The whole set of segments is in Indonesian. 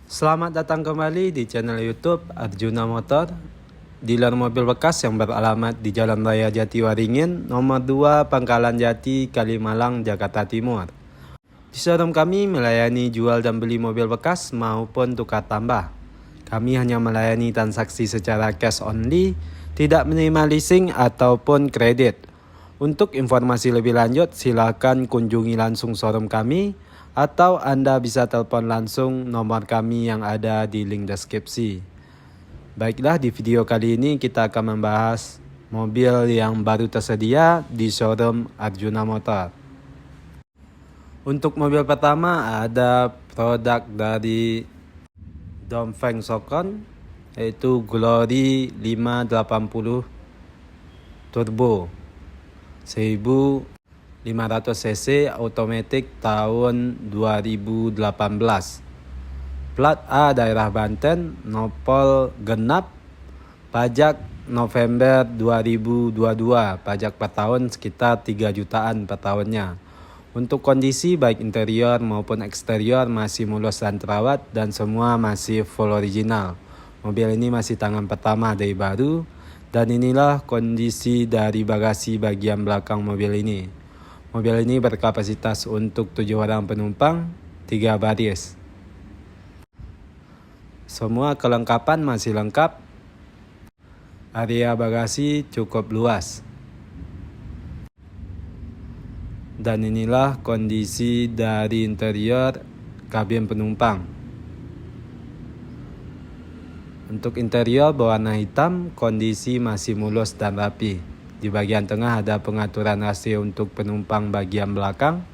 Selamat datang kembali di channel YouTube Arjuna Motor, dealer mobil bekas yang beralamat di Jalan Raya Jatiwaringin, nomor 2, Pangkalan Jati, Kalimalang, Jakarta Timur. Di showroom kami melayani jual dan beli mobil bekas maupun tukar tambah. Kami hanya melayani transaksi secara cash only, tidak menerima leasing ataupun kredit. Untuk informasi lebih lanjut, silakan kunjungi langsung showroom kami atau Anda bisa telepon langsung nomor kami yang ada di link deskripsi. Baiklah, di video kali ini kita akan membahas mobil yang baru tersedia di showroom Arjuna Motor. Untuk mobil pertama ada produk dari Dongfeng Sokon, yaitu Glory 580 Turbo 1500 cc automatic tahun 2018. Plat A daerah Banten, nopol genap, pajak November 2022, pajak per tahun sekitar 3 jutaan per tahunnya. Untuk kondisi baik interior maupun eksterior masih mulus dan terawat dan semua masih full original. Mobil ini masih tangan pertama dari baru. Dan inilah kondisi dari bagasi bagian belakang mobil ini. Mobil ini berkapasitas untuk 7 orang penumpang, 3 baris. Semua kelengkapan masih lengkap. Area bagasi cukup luas. Dan inilah kondisi dari interior kabin penumpang. Untuk interior berwarna hitam, kondisi masih mulus dan rapi. Di bagian tengah ada pengaturan AC untuk penumpang bagian belakang.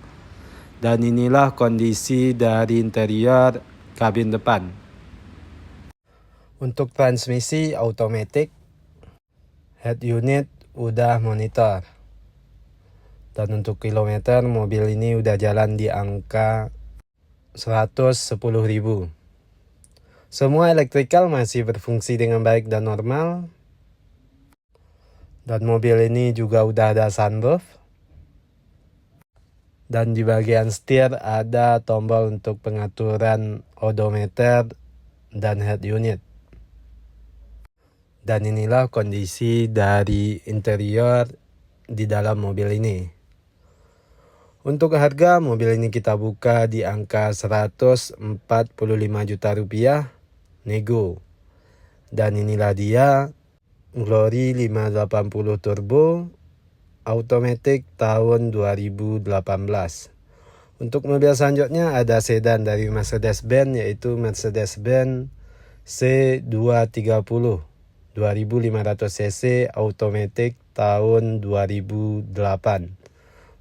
Dan inilah kondisi dari interior kabin depan. Untuk transmisi automatic, head unit udah monitor. Dan untuk kilometer, mobil ini udah jalan di angka 110.000. Semua elektrikal masih berfungsi dengan baik dan normal. Dan mobil ini juga udah ada sunroof. Dan di bagian setir ada tombol untuk pengaturan odometer dan head unit. Dan inilah kondisi dari interior di dalam mobil ini. Untuk harga mobil ini kita buka di angka 145 juta rupiah. Nego. Dan inilah dia Glory 580 Turbo automatic tahun 2018. Untuk mobil selanjutnya ada sedan dari Mercedes-Benz, yaitu Mercedes-Benz C230 2500 cc automatic tahun 2008.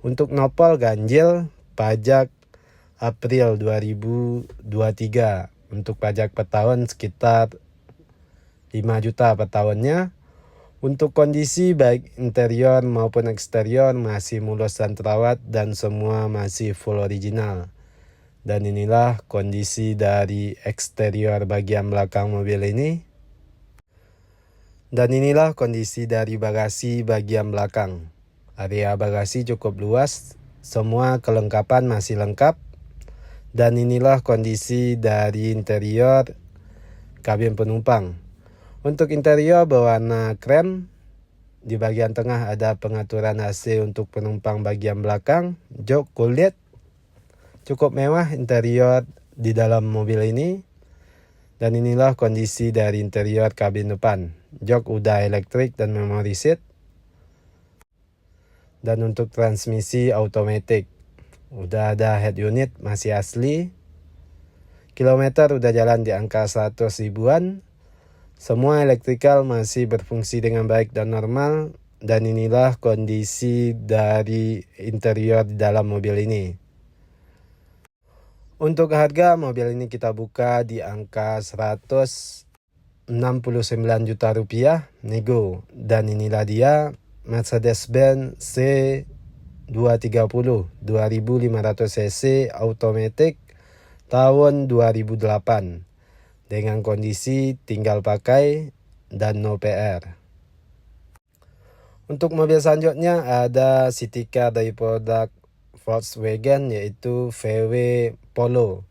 Untuk nopol ganjil, pajak April 2023. Untuk pajak per tahun sekitar 5 juta per tahunnya. Untuk kondisi baik interior maupun eksterior masih mulus dan terawat dan semua masih full original. Dan inilah kondisi dari eksterior bagian belakang mobil ini. Dan inilah kondisi dari bagasi bagian belakang. Area bagasi cukup luas, semua kelengkapan masih lengkap. Dan inilah kondisi dari interior kabin penumpang. Untuk interior berwarna krem. Di bagian tengah ada pengaturan AC untuk penumpang bagian belakang. Jok kulit. Cukup mewah interior di dalam mobil ini. Dan inilah kondisi dari interior kabin depan. Jok udah elektrik dan memory seat. Dan untuk transmisi automatic. Udah ada head unit masih asli. Kilometer udah jalan di angka 100 ribuan. Semua elektrikal masih berfungsi dengan baik dan normal. Dan inilah kondisi dari interior di dalam mobil ini. Untuk harga mobil ini kita buka di angka 169 juta rupiah. Nego. Dan inilah dia Mercedes-Benz C230 2500 cc automatic tahun 2008 dengan kondisi tinggal pakai dan no PR. Untuk mobil selanjutnya ada city car dari produk Volkswagen, yaitu VW Polo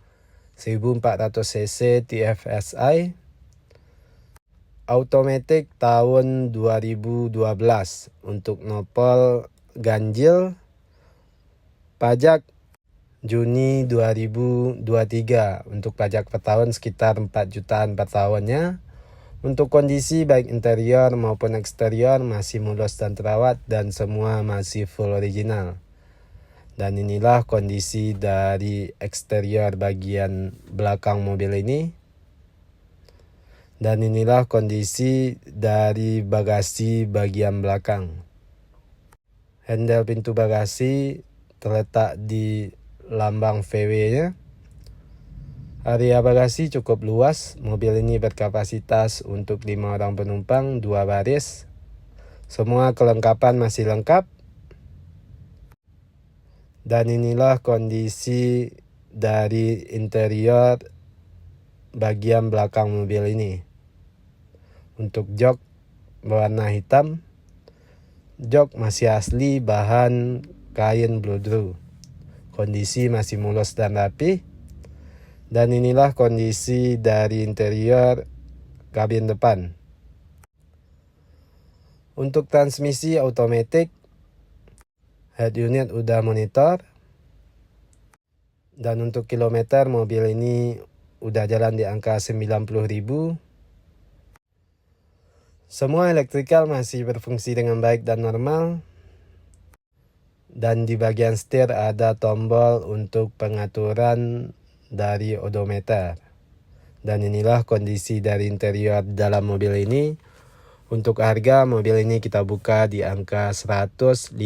1400cc TFSI, automatic tahun 2012 untuk nopol ganjil, pajak Juni 2023 untuk pajak per tahun sekitar 4 jutaan per tahunnya. Untuk kondisi baik interior maupun eksterior masih mulus dan terawat dan semua masih full original. Dan inilah kondisi dari eksterior bagian belakang mobil ini. Dan inilah kondisi dari bagasi bagian belakang. Handle pintu bagasi terletak di lambang VW-nya. Area bagasi cukup luas. Mobil ini berkapasitas untuk 5 orang penumpang, 2 baris. Semua kelengkapan masih lengkap. Dan inilah kondisi dari interior bagian belakang mobil ini. Untuk jok berwarna hitam. Jok masih asli bahan kain bluedroo. Kondisi masih mulus dan rapi. Dan inilah kondisi dari interior kabin depan. Untuk transmisi otomatis, head unit udah monitor. Dan untuk kilometer mobil ini udah jalan di angka 90.000. Semua elektrikal masih berfungsi dengan baik dan normal. Dan di bagian setir ada tombol untuk pengaturan dari odometer. Dan inilah kondisi dari interior dalam mobil ini. Untuk harga mobil ini kita buka di angka 115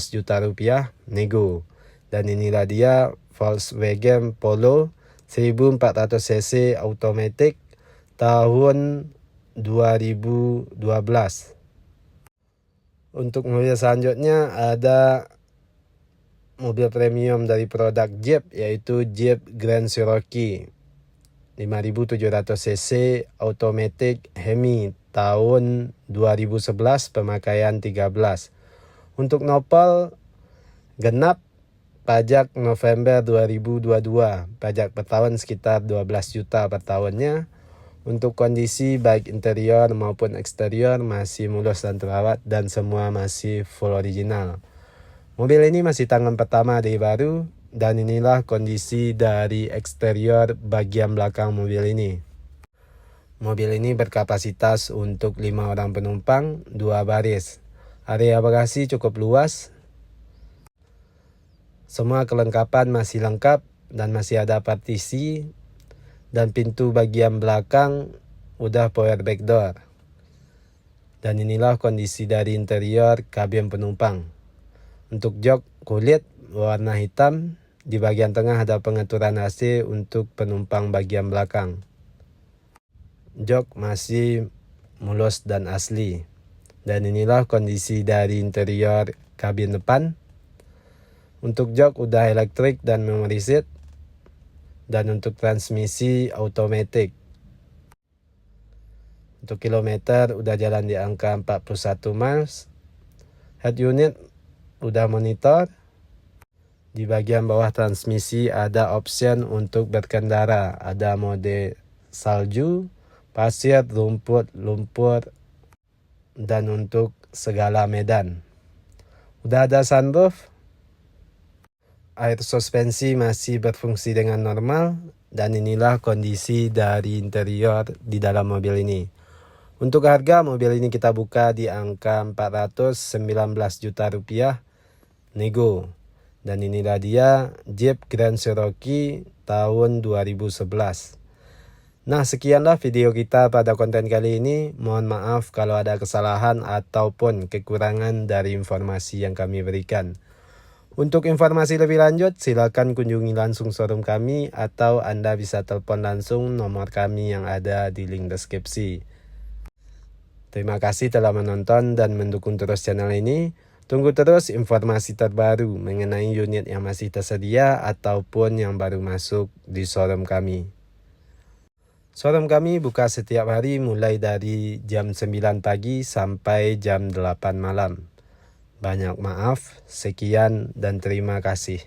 juta rupiah nego. Dan inilah dia Volkswagen Polo 1400cc automatic tahun 2012. Untuk mobil selanjutnya ada mobil premium dari produk Jeep, yaitu Jeep Grand Cherokee 5700cc automatic Hemi tahun 2011 pemakaian 13. Untuk nopol genap pajak November 2022, pajak per tahun sekitar 12 juta per tahunnya. Untuk kondisi baik interior maupun eksterior masih mulus dan terawat dan semua masih full original. Mobil ini masih tangan pertama dari baru. Dan inilah kondisi dari eksterior bagian belakang mobil ini. Mobil ini berkapasitas untuk 5 orang penumpang, 2 baris. Area bagasi cukup luas. Semua kelengkapan masih lengkap dan masih ada partisi. Dan pintu bagian belakang udah power back door. Dan inilah kondisi dari interior kabin penumpang. Untuk jok kulit warna hitam. Di bagian tengah ada pengaturan AC untuk penumpang bagian belakang. Jok masih mulus dan asli. Dan inilah kondisi dari interior kabin depan. Untuk jok udah elektrik dan memory seat. Dan untuk transmisi otomatis. Untuk kilometer udah jalan di angka 41 miles. Head unit udah monitor. Di bagian bawah transmisi ada option untuk berkendara. Ada mode salju, pasir, rumput, lumpur, dan untuk segala medan. Udah ada sunroof. Air suspensi masih berfungsi dengan normal. Dan inilah kondisi dari interior di dalam mobil ini. Untuk harga mobil ini kita buka di angka 419 juta rupiah nego. Dan inilah dia Jeep Grand Cherokee tahun 2011. Nah, sekianlah video kita pada konten kali ini. Mohon maaf kalau ada kesalahan ataupun kekurangan dari informasi yang kami berikan. Untuk informasi lebih lanjut, silakan kunjungi langsung showroom kami atau Anda bisa telepon langsung nomor kami yang ada di link deskripsi. Terima kasih telah menonton dan mendukung terus channel ini. Tunggu terus informasi terbaru mengenai unit yang masih tersedia ataupun yang baru masuk di showroom kami. Showroom kami buka setiap hari mulai dari jam 9 pagi sampai jam 8 malam. Banyak maaf, sekian dan terima kasih.